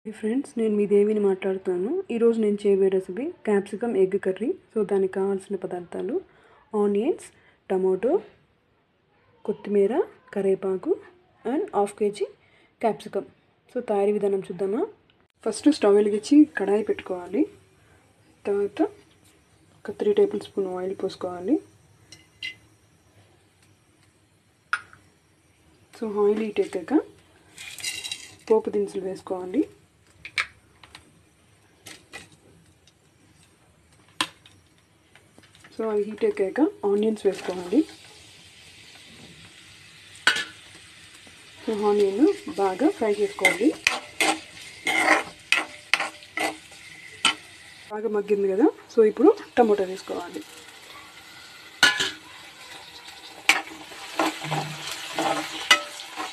Hi friends, నేను మీ దేవిని మాట్లాడుతాను. ఈరోజు నేను చేయబోయే recipe capsicum egg curry. So దానికి కావాల్సిన పదార్థాలు ఆనియన్స్, టమాటో, కొత్తిమీర, కరివేపాకు and half KG capsicum. So తయారీ విధానం చూద్దామా. ఫస్ట్ స్టవ్ వెలిగించి కడాయి పెట్టుకోవాలి. తర్వాత ఒక 3 టేబుల్ స్పూన్ ఆయిల్ పోసుకోవాలి. సో ఆయిల్ హీట్ ఎక్కాక పోపు దినుసులు వేసుకోవాలి. సో అవి హీట్ ఎక్కాక ఆనియన్స్ వేసుకోవాలి. సో ఆనియన్ బాగా ఫ్రై చేసుకోవాలి. బాగా మగ్గింది కదా, సో ఇప్పుడు టమాటో వేసుకోవాలి.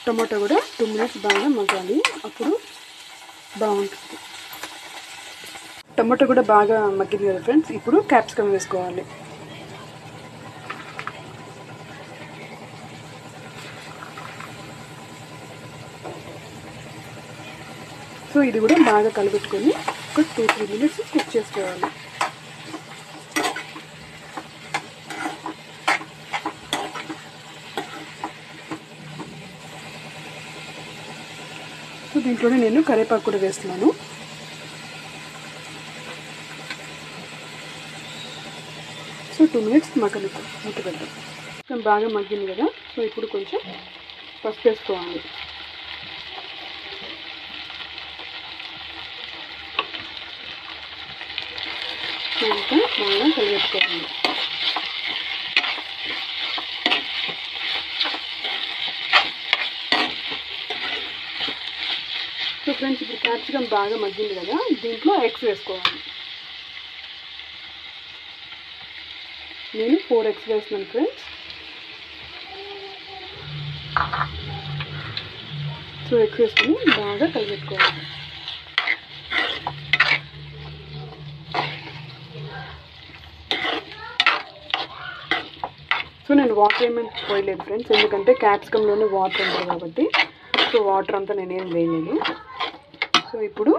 టమాటో కూడా 2 మినిట్స్ బాగా మగ్గాలి, అప్పుడు బాగుంటుంది. టమాటో కూడా బాగా మగ్గింది కదా ఫ్రెండ్స్, ఇప్పుడు క్యాప్సికమ్ వేసుకోవాలి. సో ఇది కూడా బాగా కలిపెట్టుకొని ఒక 2-3 మినిట్స్ కుక్ చేసుకోవాలి. సో దీంట్లోనే నేను కరివేపాకు కూడా వేస్తున్నాను. సో 2 మినిట్స్ మూత పెడతాం. బాగా మగ్గింది కదా, సో ఇప్పుడు కొంచెం పసుపు వేసుకోవాలి. ఇంకా బాగా కలిపెట్టుకోవాలి. సో ఫ్రెండ్స్, ఇప్పుడు క్యాప్సికమ్ బాగా మగ్గింది కదా, దీంట్లో ఎగ్స్ వేసుకోవాలి. నేను 4 ఎగ్స్ వేస్తున్నాను ఫ్రెండ్స్. సో ఎగ్స్ వేసుకొని బాగా కలిపెట్టుకోవాలి. సో నేను వాటర్ ఏమీ పోయలేదు ఫ్రెండ్స్, ఎందుకంటే క్యాప్సికంలోనే వాటర్ ఉంటుంది కాబట్టి. సో వాటర్ అంతా నేనేం వేయలేదు. సో ఇప్పుడు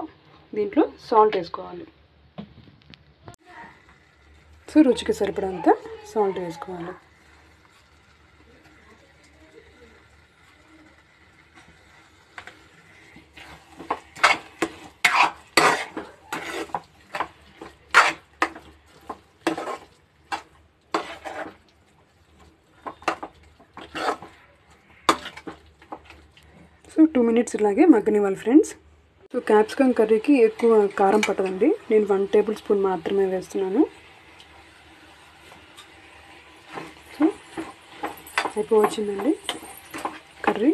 దీంట్లో సాల్ట్ వేసుకోవాలి. సో రుచికి సరిపడంత సాల్ట్ వేసుకోవాలి. సో 2 మినిట్స్ ఇలాగే మగ్గనివ్వాలి ఫ్రెండ్స్. సో క్యాప్సికమ్ కర్రీకి ఎక్కువ కారం పట్టదండి, నేను 1 టేబుల్ స్పూన్ మాత్రమే వేస్తున్నాను. సో అయిపోవచ్చిందండి కర్రీ.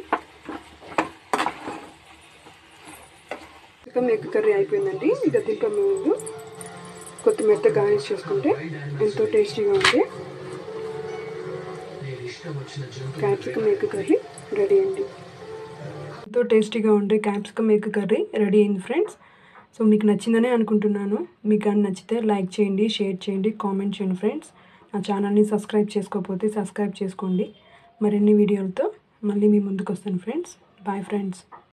క్యాప్సికమ్ ఎగ్ కర్రీ అయిపోయిందండి. ఇక దీంట్లో ముందు కొత్తిమీరతో గార్నిష్ చేసుకుంటే ఎంతో టేస్టీగా ఉంటే క్యాప్సికమ్ ఎగ్ కర్రీ రెడీ అండి. ఎంతో టేస్టీగా ఉండే క్యాప్సికమ్ ఎగ్ కర్రీ రెడీ అయింది ఫ్రెండ్స్. సో మీకు నచ్చిందనే అనుకుంటున్నాను. మీకు కానీ నచ్చితే లైక్ చేయండి, షేర్ చేయండి, కామెంట్ చేయండి ఫ్రెండ్స్. నా ఛానల్ని సబ్స్క్రైబ్ చేసుకోకపోతే సబ్స్క్రైబ్ చేసుకోండి. మరిన్ని వీడియోలతో మళ్ళీ మీ ముందుకు వస్తాను ఫ్రెండ్స్. Bye friends.